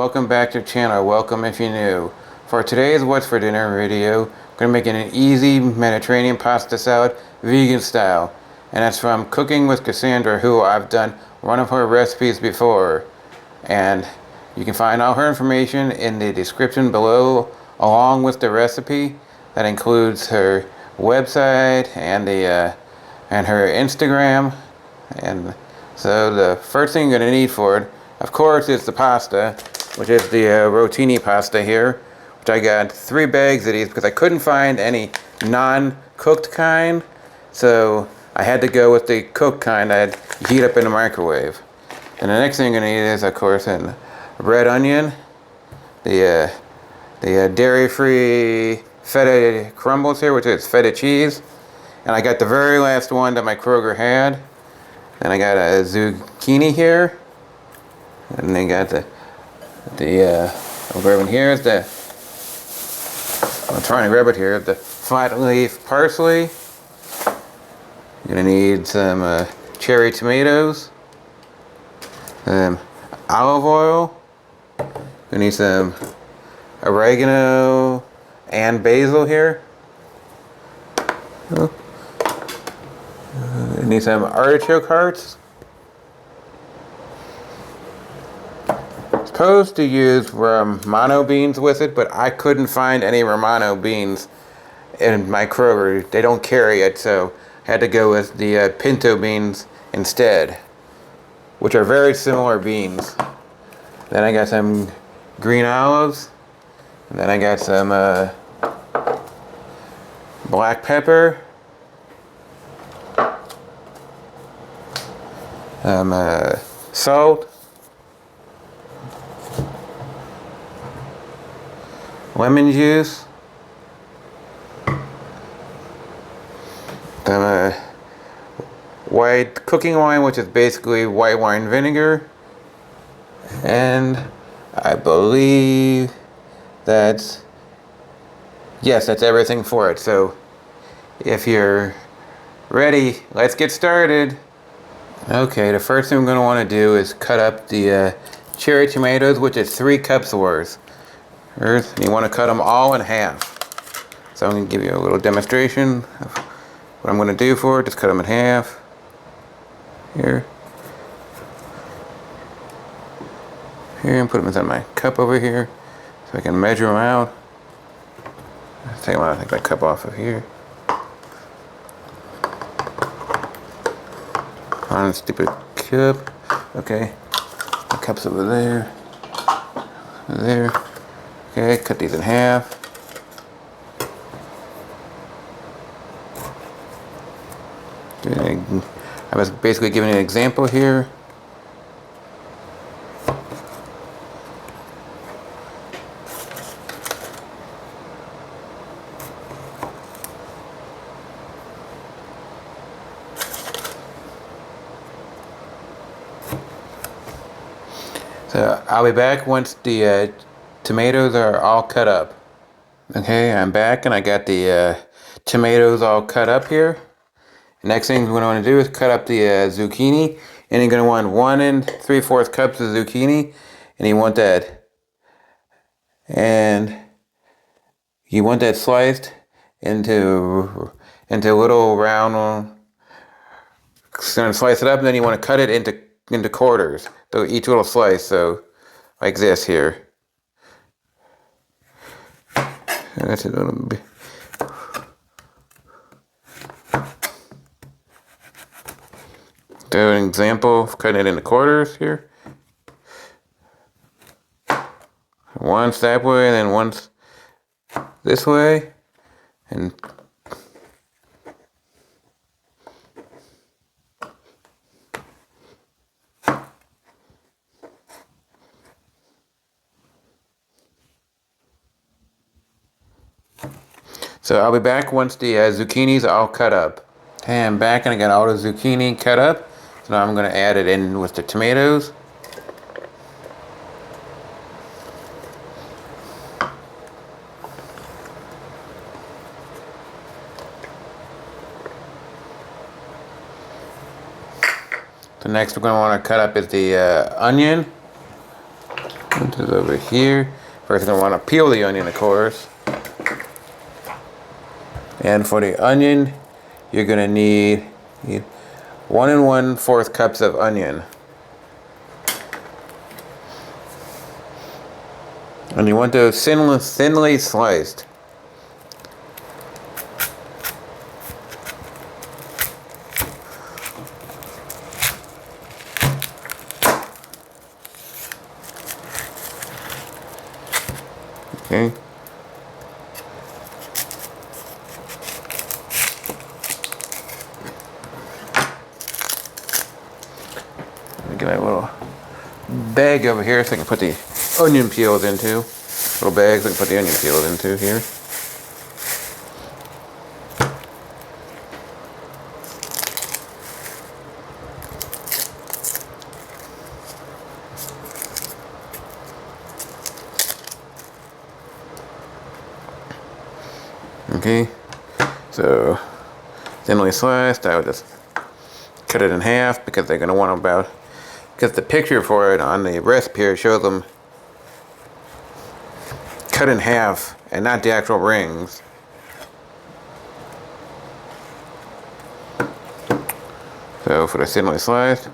welcome back to the channel. Welcome if you're new. For today's What's for Dinner video, I'm going to make an easy Mediterranean pasta salad, vegan style. And that's from Cooking with Cassandra, who I've done one of her recipes before. And you can find all her information in the description below, along with the recipe. That includes her website and her Instagram. And so the first thing you're going to need for it, of course, is the pasta, which is the rotini pasta here, which I got 3 bags of these because I couldn't find any non-cooked kind. So I had to go with the cooked kind I'd heat up in the microwave. And the next thing you're going to need is, of course, a red onion, the dairy-free feta crumbles here, which is feta cheese. And I got the very last one that my Kroger had. Then I got a zucchini here. And then got over in here is I'm trying to grab it here, the flat leaf parsley. You're gonna need some cherry tomatoes, olive oil. You're gonna need some oregano and basil here. You need some artichoke hearts. Supposed to use Romano beans with it, but I couldn't find any Romano beans in my Kroger. They don't carry it, so I had to go with the pinto beans instead, which are very similar beans. Then I got some green olives, and then I got some black pepper, salt, lemon juice, some white cooking wine, which is basically white wine vinegar, and I believe that's everything for it. So if you're ready, let's get started. Okay, the first thing we're going to want to do is cut up the cherry tomatoes, which is 3 cups worth. And you want to cut them all in half. So I'm going to give you a little demonstration of what I'm going to do for it. Just cut them in half. Here. Here, and put them inside my cup over here so I can measure them out. Take that cup off of here. On a stupid cup. Okay. The cup's over there. There. Okay, cut these in half. I was basically giving an example here. So I'll be back once the tomatoes are all cut up. Okay, I'm back and I got the tomatoes all cut up here. The next thing we're going to do is cut up the zucchini. And you're going to want 1 3/4 cups of zucchini. And you want that sliced into little round. So going to slice it up, and then you want to cut it into quarters. So each little slice, so like this here. That's a little bit. Do an example of cutting it into quarters here. Once that way, and then once this way, and so I'll be back once the zucchinis are all cut up. Okay, I'm back and I got all the zucchini cut up. So now I'm going to add it in with the tomatoes. So next we're going to want to cut up is the onion. Put it over here. First, you're going to want to peel the onion, of course. And for the onion, you're going to need 1 1/4 cups of onion. And you want those thinly sliced. Okay. Let me get my little bag over here so I can put the onion peels into. Little bags I can put the onion peels into here. Okay, so thinly sliced, I would just cut it in half because they're going to want because the picture for it on the recipe here shows them cut in half and not the actual rings. So for the thinly sliced,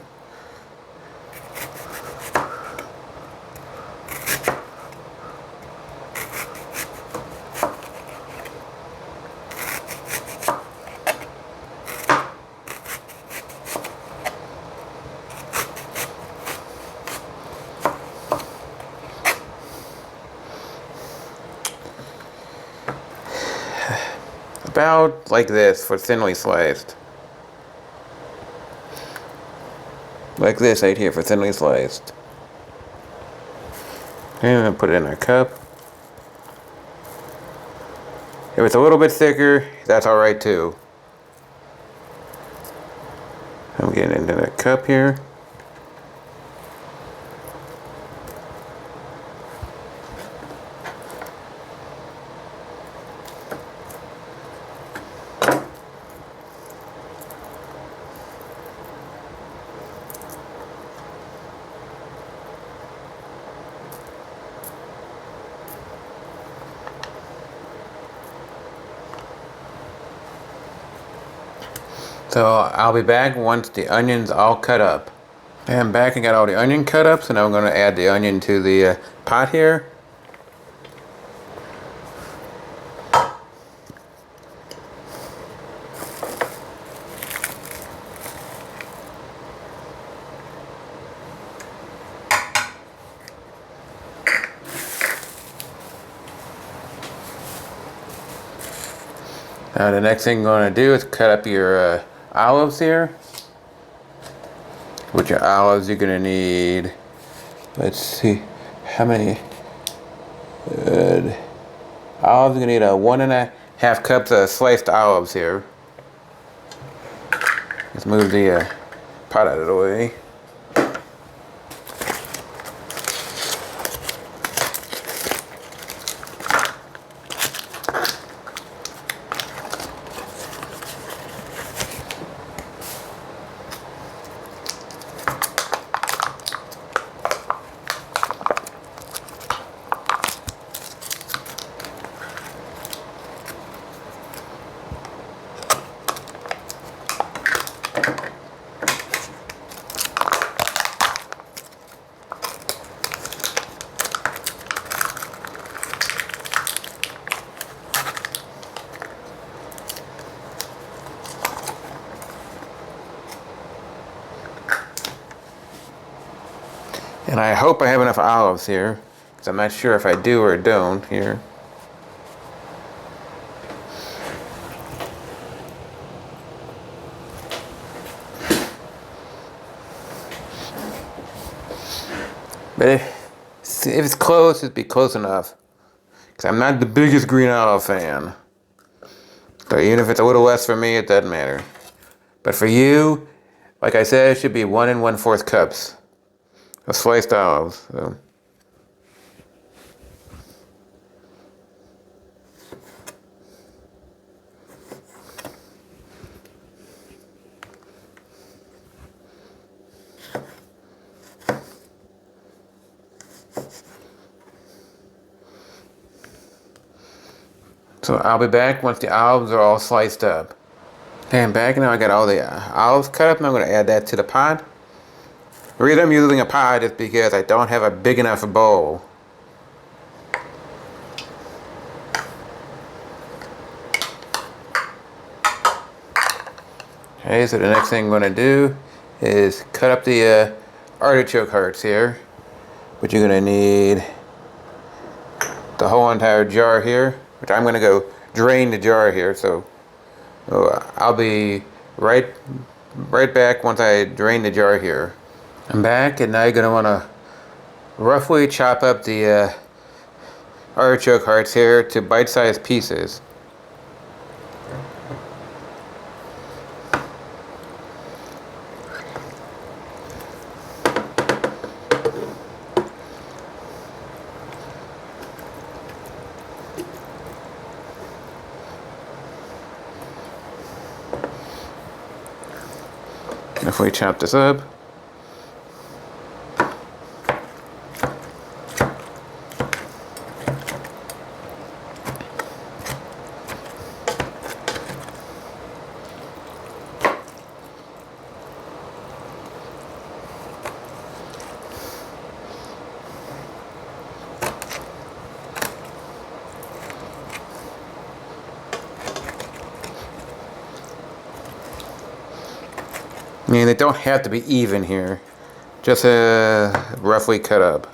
about like this for thinly sliced. Like this right here for thinly sliced. And I'll put it in a cup. If it's a little bit thicker, that's alright too. I'm getting into the cup here. So I'll be back once the onion's all cut up. And I'm back and got all the onion cut up, so now I'm going to add the onion to the pot here. Now the next thing you're going to do is cut up your olives here. With your olives you're going to need, let's see, how many olives? You're going to need 1 1/2 cups of sliced olives here. Let's move the pot out of the way. And I hope I have enough olives here, because I'm not sure if I do or don't here. But if it's close, it'd be close enough. Because I'm not the biggest green olive fan. So even if it's a little less for me, it doesn't matter. But for you, like I said, it should be 1 1/4 cups of sliced olives. So. So I'll be back once the olives are all sliced up. Okay, I'm back now. I got all the olives cut up and I'm going to add that to the pot. The reason I'm using a pot is because I don't have a big enough bowl. Okay, so the next thing I'm going to do is cut up the artichoke hearts here. But you're going to need the whole entire jar here, which I'm going to go drain the jar here. So I'll be right back once I drain the jar here. I'm back, and now you're going to want to roughly chop up the artichoke hearts here to bite-sized pieces. If we chop this up, I mean, they don't have to be even here, just roughly cut up.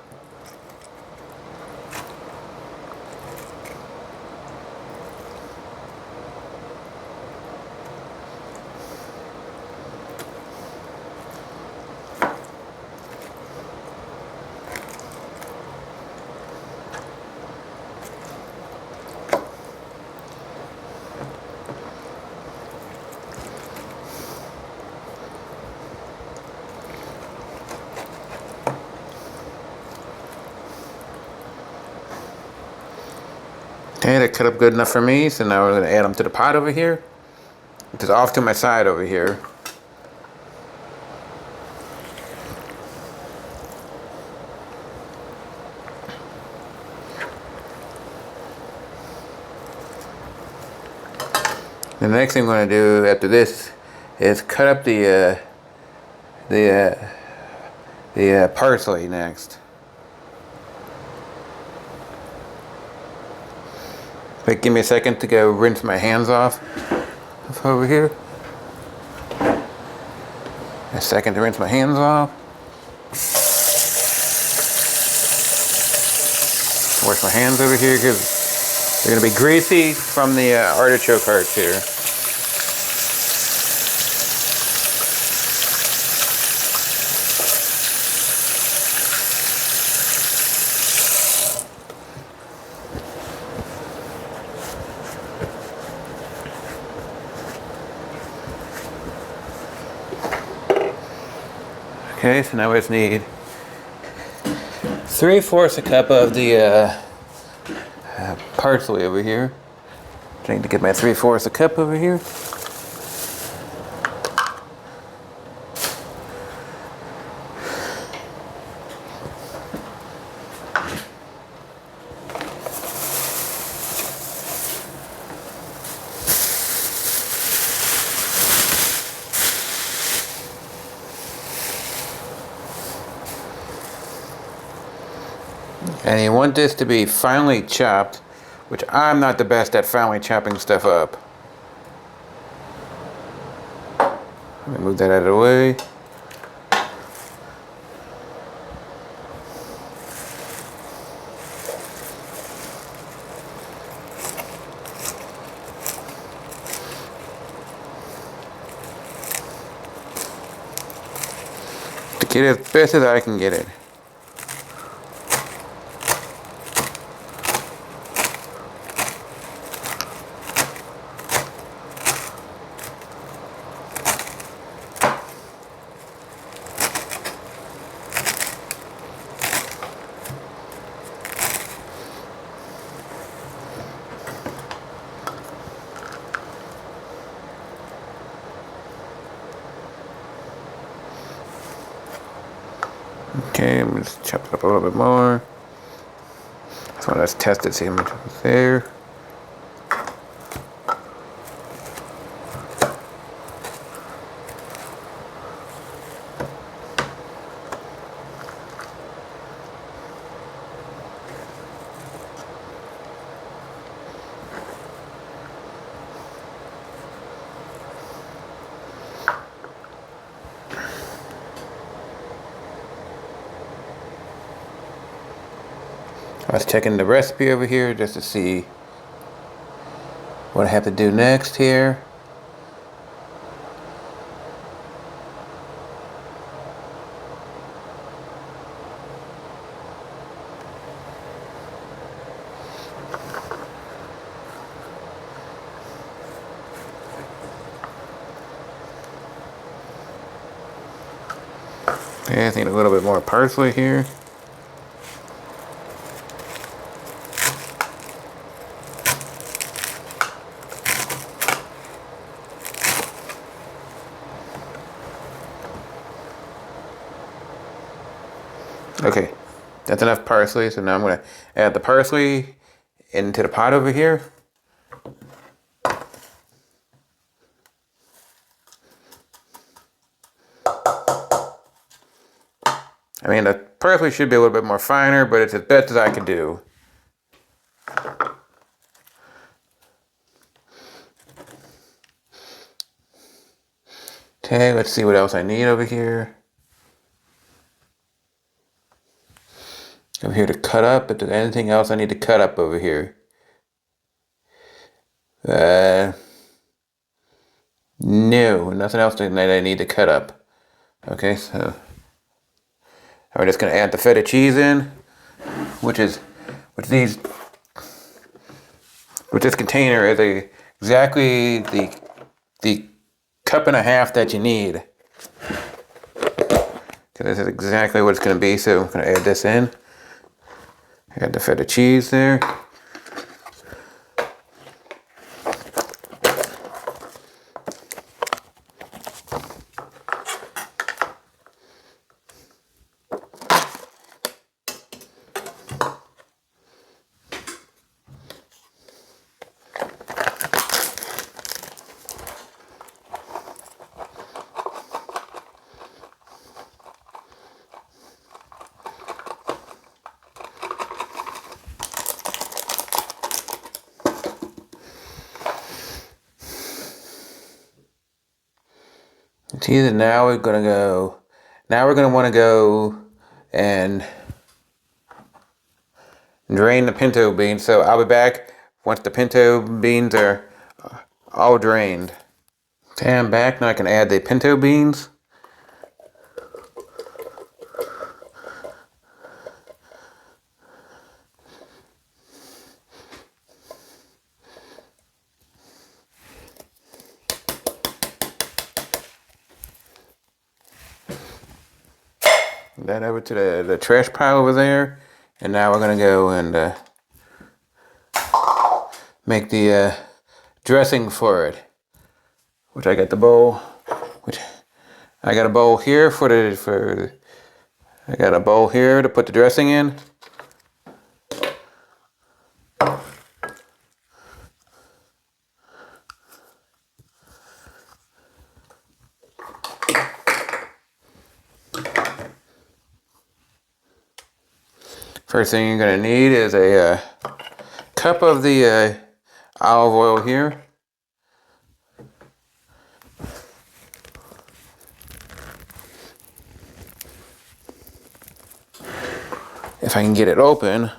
Okay, they're cut up good enough for me, so now we're going to add them to the pot over here, which is off to my side over here. And the next thing I'm going to do after this is cut up the parsley next. But give me a second to go rinse my hands off over here. A second to rinse my hands off. Wash my hands over here because they're going to be greasy from the artichoke hearts here. Okay, so now we just need 3/4 a cup of the parsley over here. I need to get my 3/4 a cup over here. And you want this to be finely chopped, which I'm not the best at finely chopping stuff up. Let me move that out of the way. To get it as best as I can get it. Okay, I'm just chop it up a little bit more. So let's test it, see how much is there. I was checking the recipe over here just to see what I have to do next here. Okay, I need a little bit more parsley here. Okay, that's enough parsley, so now I'm going to add the parsley into the pot over here. I mean, the parsley should be a little bit more finer, but it's as best as I can do. Okay, let's see what else I need over here. Over here to cut up, if there's anything else I need to cut up over here. No, nothing else that I need to cut up. Okay, so we're just going to add the feta cheese in, which this container is exactly the cup and a half that you need. So this is exactly what it's going to be. So I'm going to add this in. Add the feta cheese there. See that now we're going to want to go and drain the pinto beans. So I'll be back once the pinto beans are all drained. Okay, I'm back. Now I can add the pinto beans. That over to the trash pile over there, and now we're gonna go and make the dressing for it. Which I got the bowl. I got a bowl here I got a bowl here to put the dressing in. First thing you're going to need is a cup of the olive oil here. If I can get it open.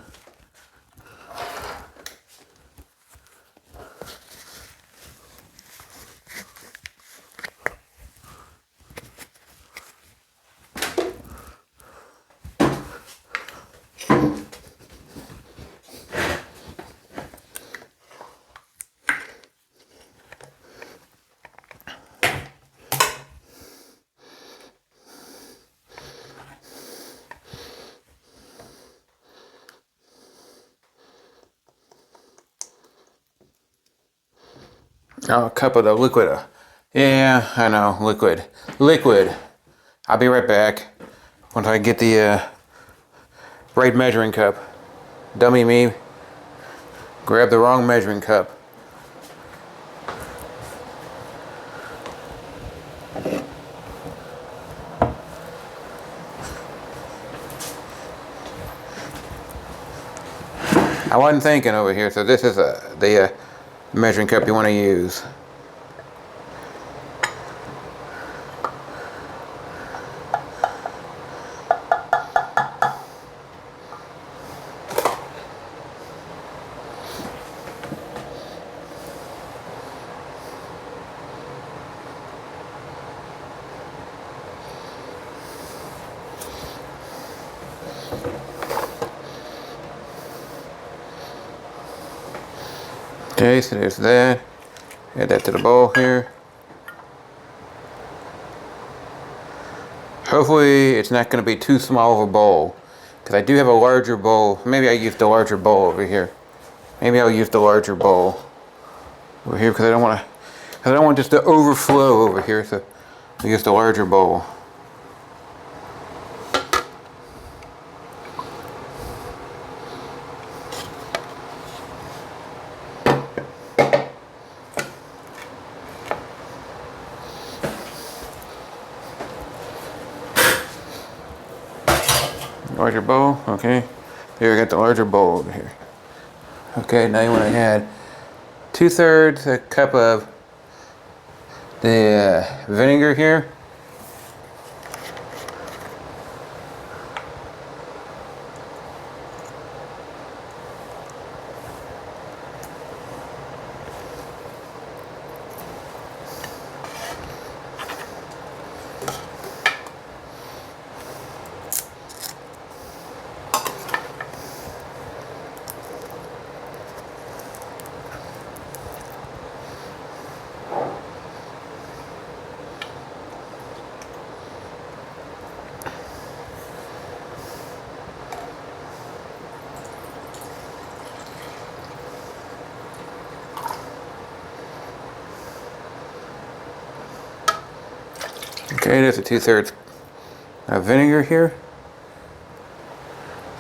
Oh, a cup of the liquid. Yeah, I know, liquid. I'll be right back once I get the right measuring cup. Dummy me. Grab the wrong measuring cup. I wasn't thinking over here, so this is the measuring cup you want to use. Okay, so there's that. Add that to the bowl here. Hopefully it's not going to be too small of a bowl, because I do have a larger bowl. Maybe I use the larger bowl over here. Maybe I'll use the larger bowl over here, because I don't want this to overflow over here. So I'll use the larger bowl. Larger bowl, okay. Here I got the larger bowl over here. Okay, now you want to add 2/3 a cup of the vinegar here. Okay, there's a 2/3 vinegar here.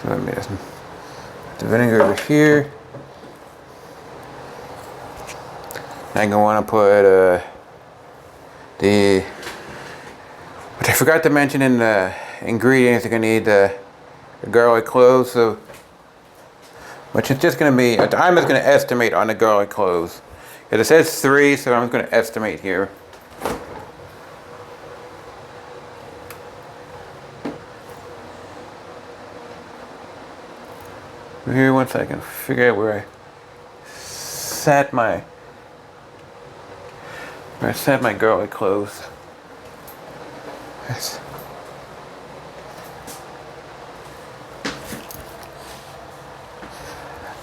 So let me just put the vinegar over here. I'm gonna want to put which I forgot to mention in the ingredients. You're gonna need the garlic cloves. So, which is just gonna be. I'm just gonna estimate on the garlic cloves. It says 3, so I'm just gonna estimate here. Here, one second. Figure out where I set my garlic cloves. Yes.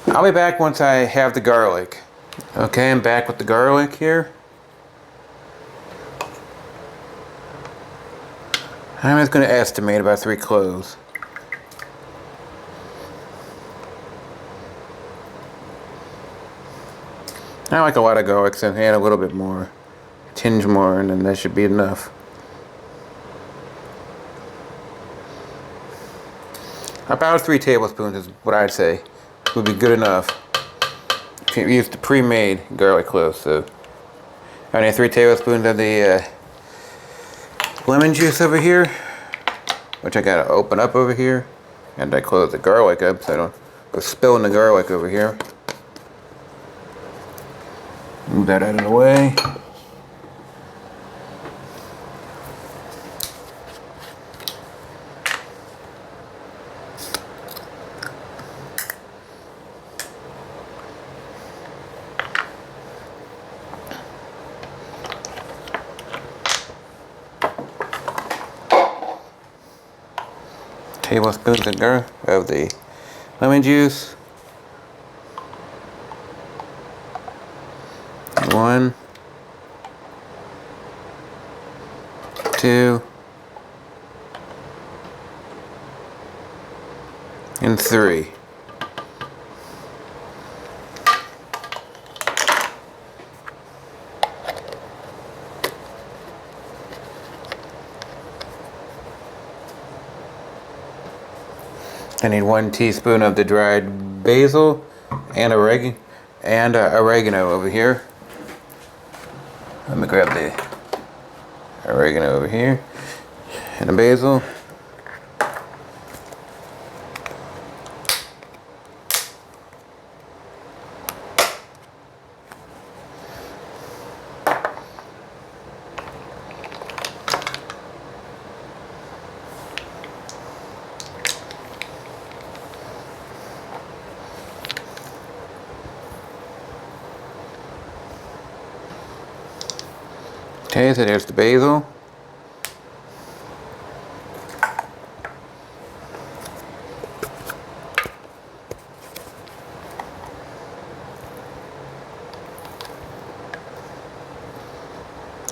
I'll be back once I have the garlic. Okay, I'm back with the garlic here. I'm just going to estimate about 3 cloves. I like a lot of garlic, so add a little bit more, tinge more, and then that should be enough. About 3 tablespoons is what I'd say would be good enough. If you use the pre-made garlic cloves, so I need 3 tablespoons of the lemon juice over here, which I gotta open up over here, and I close the garlic up so I don't go spilling the garlic over here. Move that out of the way. Tablespoons of the lemon juice. 1, 2, and 3. I need 1 teaspoon of the dried basil and oregano over here. Let me grab the oregano over here and the basil. Okay, so there's the basil.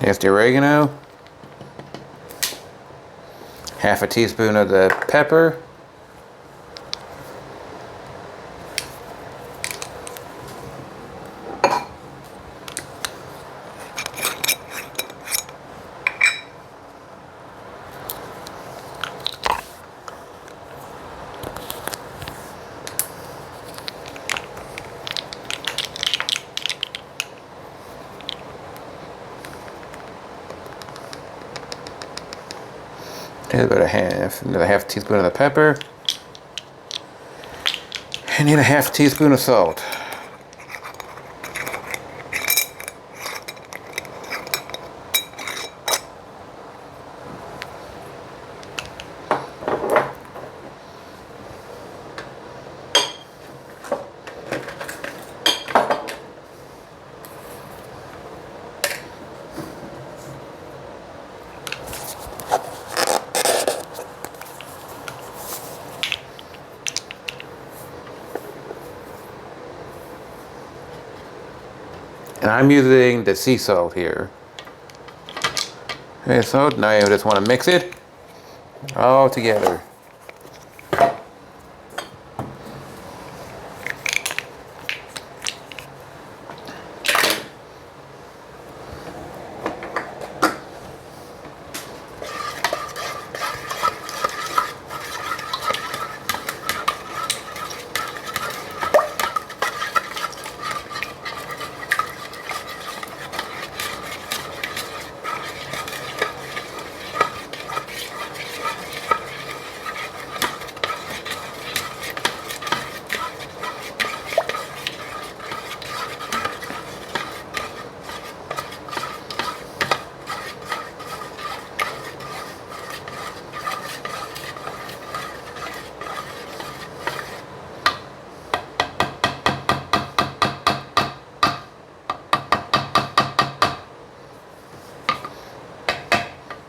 Here's the oregano. Half a teaspoon of the pepper. About another half teaspoon of the pepper. I need a half teaspoon of salt. And I'm using the sea salt here. Okay, so now you just want to mix it all together.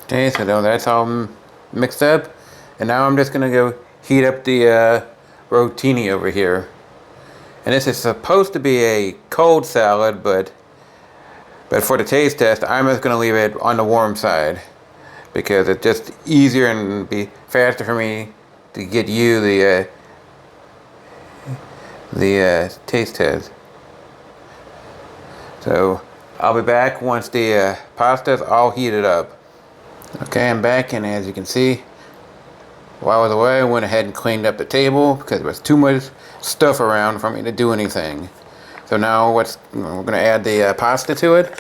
Okay, so now that's all mixed up. And now I'm just going to go heat up the rotini over here. And this is supposed to be a cold salad, but for the taste test, I'm just going to leave it on the warm side. Because it's just easier and be faster for me to get you the taste test. So I'll be back once the pasta's all heated up. Okay, I'm back, and as you can see, while I was away, I went ahead and cleaned up the table because there was too much stuff around for me to do anything. So now we're going to add the pasta to it.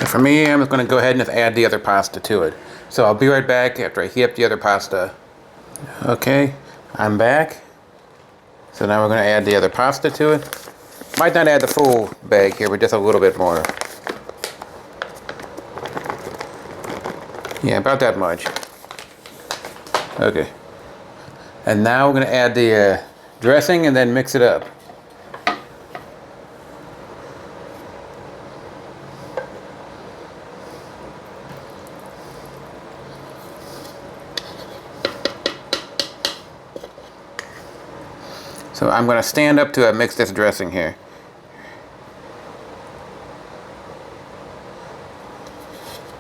For me, I'm just going to go ahead and just add the other pasta to it. So I'll be right back after I heat up the other pasta. Okay, I'm back. So now we're going to add the other pasta to it. Might not add the full bag here, but just a little bit more. Yeah, about that much. Okay. And now we're going to add the dressing and then mix it up. So I'm going to stand up to mix this dressing here.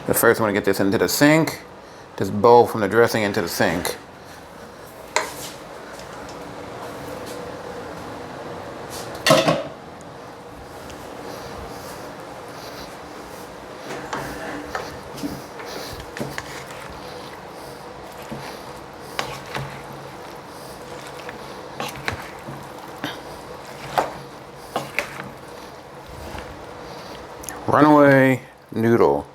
But first I want to get this into the sink. This bowl from the dressing into the sink. Runaway noodle.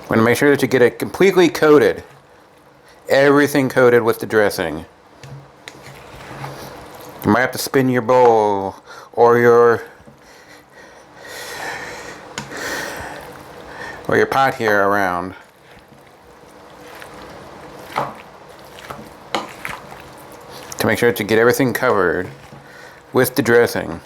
Want to make sure that you get it completely coated. Everything coated with the dressing. You might have to spin your bowl or your pot here around. To make sure to get everything covered with the dressing.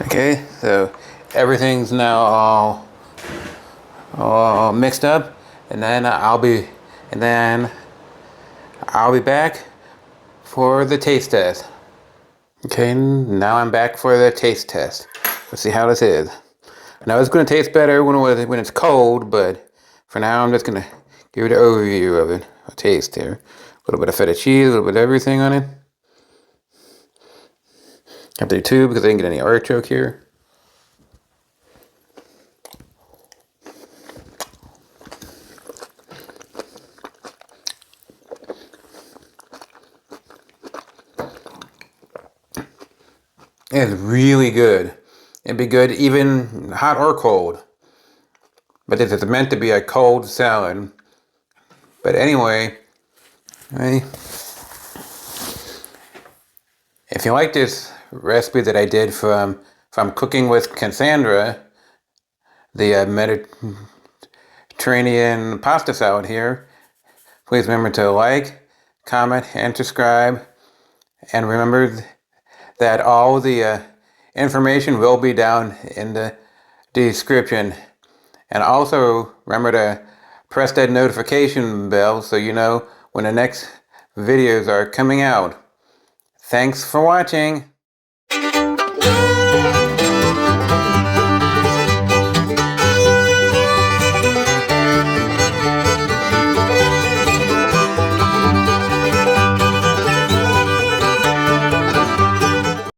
Okay, so everything's now all mixed up, and then I'll be back for the taste test. Okay, now I'm back for the taste test. Let's see how this is. Now it's going to taste better when it's cold, but for now I'm just going to give you an overview of it. A taste here. A little bit of feta cheese, a little bit of everything on it. Have to do two because I didn't get any artichoke here. It's really good. It'd be good even hot or cold. But this is meant to be a cold salad. But anyway, if you like this recipe that I did from Cooking with Cassandra, the Mediterranean pasta salad here, please remember to like, comment, and subscribe. And remember that all the information will be down in the description. And also remember to press that notification bell so you know when the next videos are coming out. Thanks for watching.